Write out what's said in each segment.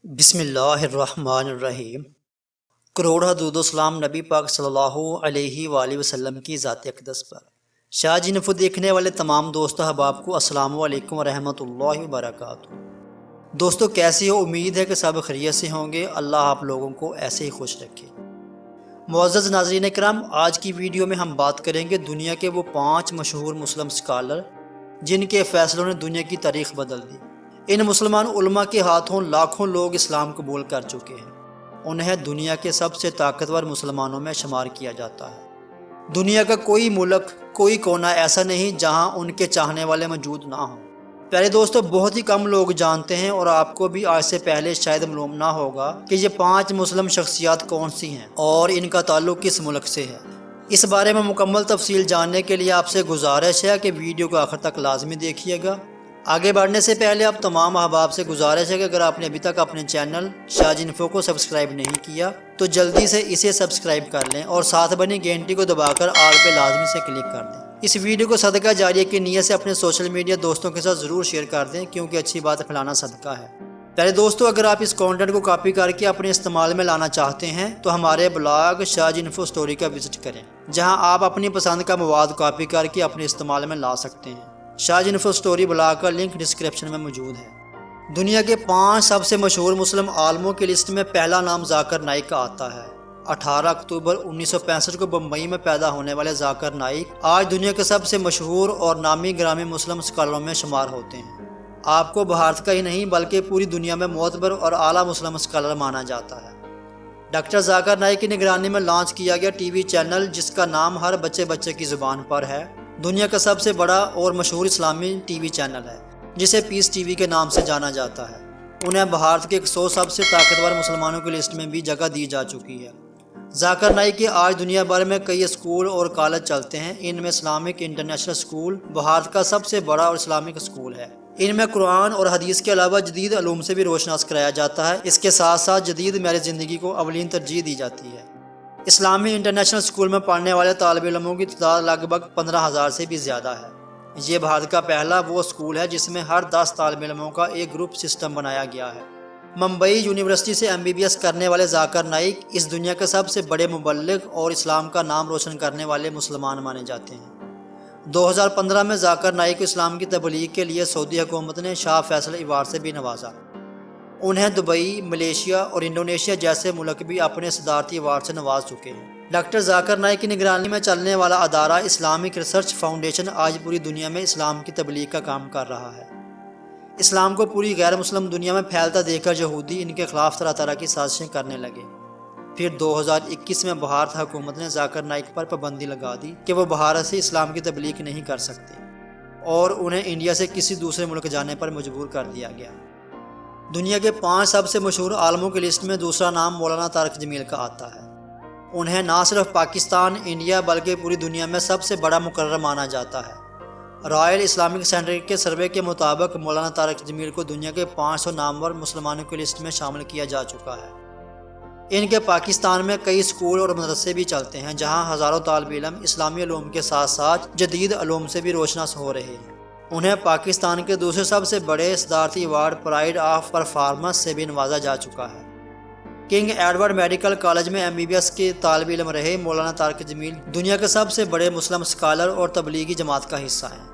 بسم اللہ الرحمن الرحیم۔ کروڑ حدود و سلام نبی پاک صلی اللہ علیہ وآلہ وسلم کی ذات اقدس پر۔ شاہ جی انفو دیکھنے والے تمام دوست احباب کو السلام علیکم ورحمۃ اللہ وبرکاتہ۔ دوستو کیسی ہو؟ امید ہے کہ سب خیریت سے ہوں گے۔ اللہ آپ لوگوں کو ایسے ہی خوش رکھے۔ معزز ناظرین کرام، آج کی ویڈیو میں ہم بات کریں گے دنیا کے وہ 5 مشہور مسلم اسکالر جن کے فیصلوں نے دنیا کی تاریخ بدل دی۔ ان مسلمان علماء کے ہاتھوں لاکھوں لوگ اسلام قبول کر چکے ہیں۔ انہیں دنیا کے سب سے طاقتور مسلمانوں میں شمار کیا جاتا ہے۔ دنیا کا کوئی ملک، کوئی کونا ایسا نہیں جہاں ان کے چاہنے والے موجود نہ ہوں۔ پیارے دوستو، بہت ہی کم لوگ جانتے ہیں اور آپ کو بھی آج سے پہلے شاید معلوم نہ ہوگا کہ یہ 5 مسلم شخصیات کون سی ہیں اور ان کا تعلق کس ملک سے ہے۔ اس بارے میں مکمل تفصیل جاننے کے لیے آپ سے گزارش ہے کہ ویڈیو کو آخر تک لازمی دیکھیے گا۔ آگے بڑھنے سے پہلے آپ تمام احباب سے گزارش ہے کہ اگر آپ نے ابھی تک اپنے چینل شاہ جی انفو کو سبسکرائب نہیں کیا تو جلدی سے اسے سبسکرائب کر لیں اور ساتھ بنی گھنٹی کو دبا کر آل پہ لازمی سے کلک کر دیں۔ اس ویڈیو کو صدقہ جاریہ کی نیت سے اپنے سوشل میڈیا دوستوں کے ساتھ ضرور شیئر کر دیں، کیونکہ اچھی بات پھیلانا صدقہ ہے۔ پہلے دوستو، اگر آپ اس کانٹینٹ کو کاپی کر کے اپنے استعمال میں لانا چاہتے ہیں تو ہمارے بلاگ شاہ جی انفو اسٹوری کا وزٹ کریں، جہاں آپ اپنی پسند کا مواد کاپی کر کے اپنے استعمال میں لا سکتے ہیں۔ شاہ جی انفو اسٹوری بلاگ کا لنک ڈسکرپشن میں موجود ہے۔ دنیا کے 5 سب سے مشہور مسلم عالموں کی لسٹ میں پہلا نام ذاکر نائک کا آتا ہے۔ 18 اکتوبر 1965 کو بمبئی میں پیدا ہونے والے ذاکر نائک آج دنیا کے سب سے مشہور اور نامی گرامی مسلم اسکالروں میں شمار ہوتے ہیں۔ آپ کو بھارت کا ہی نہیں بلکہ پوری دنیا میں معتبر اور اعلیٰ مسلم اسکالر مانا جاتا ہے۔ ڈاکٹر ذاکر نائک کی نگرانی میں لانچ کیا گیا ٹی وی چینل، جس کا نام ہر بچے کی زبان پر ہے، دنیا کا سب سے بڑا اور مشہور اسلامی ٹی وی چینل ہے، جسے پیس ٹی وی کے نام سے جانا جاتا ہے۔ انہیں بھارت کے 100 سب سے طاقتور مسلمانوں کی لسٹ میں بھی جگہ دی جا چکی ہے۔ ذاکر نائک کے آج دنیا بھر میں کئی اسکول اور کالج چلتے ہیں۔ ان میں اسلامک انٹرنیشنل اسکول بھارت کا سب سے بڑا اور اسلامک اسکول ہے۔ ان میں قرآن اور حدیث کے علاوہ جدید علوم سے بھی روشناس کرایا جاتا ہے۔ اس کے ساتھ ساتھ جدید معیار زندگی کو اولین ترجیح دی جاتی ہے۔ اسلامی انٹرنیشنل اسکول میں پڑھنے والے طالب علموں کی تعداد لگ بھگ 15,000 سے بھی زیادہ ہے۔ یہ بھارت کا پہلا وہ اسکول ہے جس میں ہر 10 طالب علموں کا ایک گروپ سسٹم بنایا گیا ہے۔ ممبئی یونیورسٹی سے MBBS کرنے والے ذاکر نائک اس دنیا کے سب سے بڑے مبلغ اور اسلام کا نام روشن کرنے والے مسلمان مانے جاتے ہیں۔ 2015 میں ذاکر نائک کو اسلام کی تبلیغ کے لیے سعودی حکومت نے شاہ فیصل ایوارڈ سے بھی نوازا۔ انہیں دبئی، ملیشیا اور انڈونیشیا جیسے ملک بھی اپنے صدارتی ایوارڈ سے نواز چکے ہیں۔ ڈاکٹر ذاکر نائک کی نگرانی میں چلنے والا ادارہ اسلامک ریسرچ فاؤنڈیشن آج پوری دنیا میں اسلام کی تبلیغ کا کام کر رہا ہے۔ اسلام کو پوری غیر مسلم دنیا میں پھیلتا دیکھ کر یہودی ان کے خلاف طرح طرح کی سازشیں کرنے لگے۔ پھر 2021 میں بھارت حکومت نے ذاکر نائک پر پابندی لگا دی کہ وہ بھارت سے اسلام کی تبلیغ نہیں کر سکتے اور انہیں انڈیا سے کسی دوسرے ملک جانے پر مجبور کر دیا گیا۔ دنیا کے 5 سب سے مشہور عالموں کی لسٹ میں دوسرا نام مولانا طارق جمیل کا آتا ہے۔ انہیں نہ صرف پاکستان، انڈیا بلکہ پوری دنیا میں سب سے بڑا مقرر مانا جاتا ہے۔ رائل اسلامک سینٹر کے سروے کے مطابق مولانا طارق جمیل کو دنیا کے 500 نامور مسلمانوں کی لسٹ میں شامل کیا جا چکا ہے۔ ان کے پاکستان میں کئی اسکول اور مدرسے بھی چلتے ہیں، جہاں ہزاروں طالب علم اسلامی علوم کے ساتھ ساتھ جدید علوم سے بھی روشناس ہو رہے ہیں۔ انہیں پاکستان کے دوسرے سب سے بڑے صدارتی ایوارڈ پرائڈ آف پرفارمنس سے بھی نوازا جا چکا ہے۔ کنگ ایڈورڈ میڈیکل کالج میں MBBS کے طالب علم رہے مولانا طارق جمیل دنیا کے سب سے بڑے مسلم اسکالر اور تبلیغی جماعت کا حصہ ہیں۔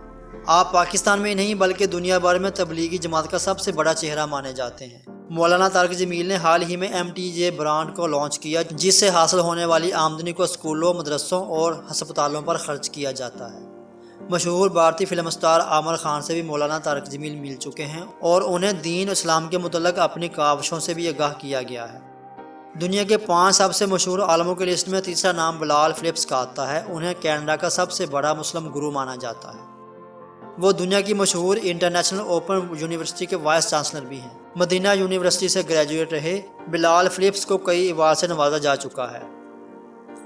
آپ پاکستان میں نہیں بلکہ دنیا بھر میں تبلیغی جماعت کا سب سے بڑا چہرہ مانے جاتے ہیں۔ مولانا طارق جمیل نے حال ہی میں MTJ برانڈ کو لانچ کیا، جس سے حاصل ہونے والی آمدنی کو اسکولوں، مدرسوں اور ہسپتالوں پر خرچ کیا جاتا ہے۔ مشہور بھارتی فلم سٹار عامر خان سے بھی مولانا طارق جمیل مل چکے ہیں اور انہیں دین و اسلام کے متعلق اپنی کاوشوں سے بھی آگاہ کیا گیا ہے۔ دنیا کے 5 سب سے مشہور عالموں کی لسٹ میں تیسرا نام بلال فلپس کا آتا ہے۔ انہیں کینیڈا کا سب سے بڑا مسلم گرو مانا جاتا ہے۔ وہ دنیا کی مشہور انٹرنیشنل اوپن یونیورسٹی کے وائس چانسلر بھی ہیں۔ مدینہ یونیورسٹی سے گریجویٹ رہے بلال فلپس کو کئی ایوارڈ سے نوازا جا چکا ہے۔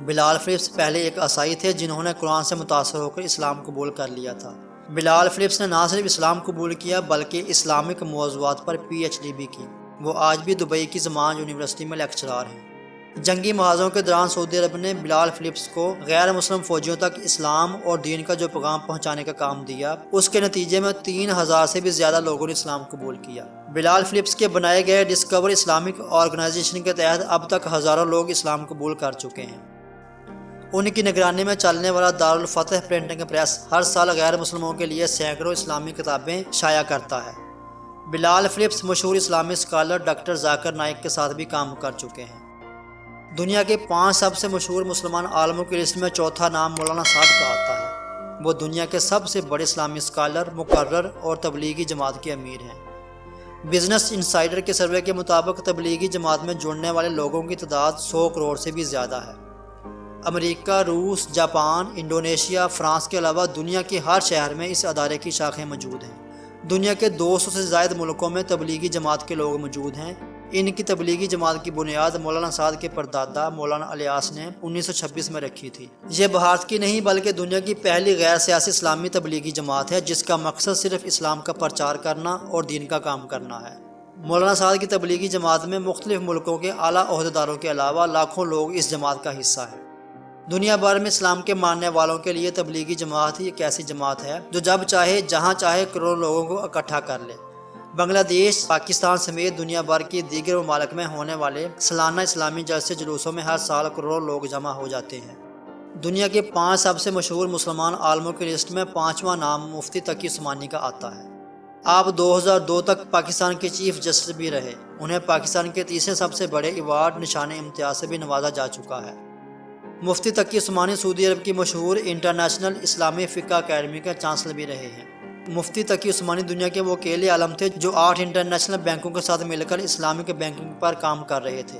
بلال فلپس پہلے ایک عیسائی تھے جنہوں نے قرآن سے متاثر ہو کر اسلام قبول کر لیا تھا۔ بلال فلپس نے نہ صرف اسلام قبول کیا بلکہ اسلامک موضوعات پر PhD بھی کی۔ وہ آج بھی دبئی کی زمان یونیورسٹی میں لیکچرار ہیں۔ جنگی محاذوں کے دوران سعودی عرب نے بلال فلپس کو غیر مسلم فوجیوں تک اسلام اور دین کا جو پیغام پہنچانے کا کام دیا، اس کے نتیجے میں 3000 سے بھی زیادہ لوگوں نے اسلام قبول کیا۔ بلال فلپس کے بنائے گئے ڈسکور اسلامک آرگنائزیشن کے تحت اب تک ہزاروں لوگ اسلام قبول کر چکے ہیں۔ ان کی نگرانی میں چلنے والا دارالفتح پرنٹنگ پریس ہر سال غیر مسلموں کے لیے سینکڑوں اسلامی کتابیں شائع کرتا ہے۔ بلال فلپس مشہور اسلامی اسکالر ڈاکٹر ذاکر نائک کے ساتھ بھی کام کر چکے ہیں۔ دنیا کے 5 سب سے مشہور مسلمان عالموں کی لسٹ میں چوتھا نام مولانا صاحب کا آتا ہے۔ وہ دنیا کے سب سے بڑے اسلامی اسکالر، مقرر اور تبلیغی جماعت کے امیر ہیں۔ بزنس انسائیڈر کے سروے کے مطابق تبلیغی جماعت میں جڑنے والے لوگوں کی تعداد 100 کروڑ سے بھی زیادہ ہے۔ امریکہ، روس، جاپان، انڈونیشیا، فرانس کے علاوہ دنیا کے ہر شہر میں اس ادارے کی شاخیں موجود ہیں۔ دنیا کے 200 سے زائد ملکوں میں تبلیغی جماعت کے لوگ موجود ہیں۔ ان کی تبلیغی جماعت کی بنیاد مولانا سعد کے پردادا مولانا الیاس نے 1926 میں رکھی تھی۔ یہ بھارت کی نہیں بلکہ دنیا کی پہلی غیر سیاسی اسلامی تبلیغی جماعت ہے جس کا مقصد صرف اسلام کا پرچار کرنا اور دین کا کام کرنا ہے۔ مولانا سعد کی تبلیغی جماعت میں مختلف ملکوں کے اعلیٰ عہدیداروں کے علاوہ لاکھوں لوگ اس جماعت کا حصہ ہیں۔ دنیا بھر میں اسلام کے ماننے والوں کے لیے تبلیغی جماعت ہی ایک ایسی جماعت ہے جو جب چاہے جہاں چاہے کروڑوں لوگوں کو اکٹھا کر لے۔ بنگلہ دیش، پاکستان سمیت دنیا بھر کے دیگر ممالک میں ہونے والے سالانہ اسلامی جلسے جلوسوں میں ہر سال کروڑوں لوگ جمع ہو جاتے ہیں۔ دنیا کے 5 سب سے مشہور مسلمان عالموں کی لسٹ میں 5واں نام مفتی تقی عثمانی کا آتا ہے۔ آپ 2002 تک پاکستان کے چیف جسٹس بھی رہے۔ انہیں پاکستان کے تیسرے سب سے بڑے ایوارڈ نشان امتیاز سے بھی نوازا جا چکا ہے۔ مفتی تقی عثمانی سعودی عرب کی مشہور انٹرنیشنل اسلامی فقہ اکیڈمی کے چانسلر بھی رہے ہیں۔ مفتی تقی عثمانی دنیا کے وہ اکیلے عالم تھے جو 8 انٹرنیشنل بینکوں کے ساتھ مل کر اسلامک بینکنگ پر کام کر رہے تھے۔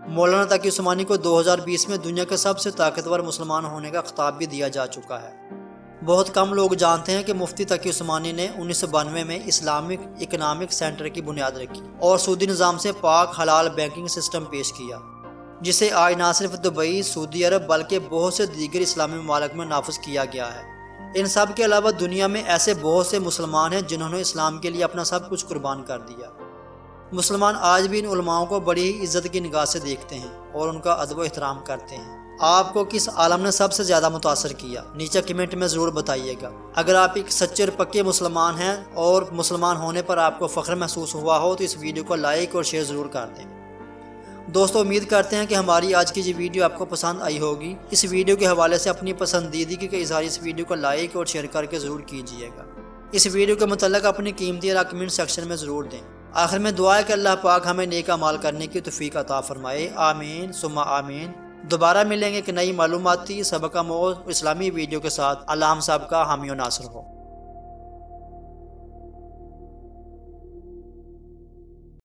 مولانا تقی عثمانی کو 2020 میں دنیا کے سب سے طاقتور مسلمان ہونے کا خطاب بھی دیا جا چکا ہے۔ بہت کم لوگ جانتے ہیں کہ مفتی تقی عثمانی نے 1992 میں اسلامک اکنامک سینٹر کی بنیاد رکھی اور سعودی نظام سے پاک حلال بینکنگ سسٹم پیش کیا، جسے آج نہ صرف دبئی، سعودی عرب بلکہ بہت سے دیگر اسلامی ممالک میں نافذ کیا گیا ہے۔ ان سب کے علاوہ دنیا میں ایسے بہت سے مسلمان ہیں جنہوں نے اسلام کے لیے اپنا سب کچھ قربان کر دیا۔ مسلمان آج بھی ان علماؤں کو بڑی ہی عزت کی نگاہ سے دیکھتے ہیں اور ان کا ادب و احترام کرتے ہیں۔ آپ کو کس عالم نے سب سے زیادہ متاثر کیا؟ نیچے کمنٹ میں ضرور بتائیے گا۔ اگر آپ ایک سچے اور پکے مسلمان ہیں اور مسلمان ہونے پر آپ کو فخر محسوس ہوا ہو تو اس ویڈیو کو لائک اور شیئر ضرور کر دیں۔ دوستو، امید کرتے ہیں کہ ہماری آج کی یہ ویڈیو آپ کو پسند آئی ہوگی۔ اس ویڈیو کے حوالے سے اپنی پسندیدگی کے اظہار اس ویڈیو کو لائک اور شیئر کر کے ضرور کیجیے گا۔ اس ویڈیو کے متعلق اپنی قیمتی رائے کمنٹ سیکشن میں ضرور دیں۔ آخر میں دعا ہے کہ اللہ پاک ہمیں نیک اعمال کرنے کی توفیق عطا فرمائے۔ آمین ثم آمین۔ دوبارہ ملیں گے ایک نئی معلوماتی سبق آموز اسلامی ویڈیو کے ساتھ۔ اللہ ہم سب کا حامی و ناصر ہو۔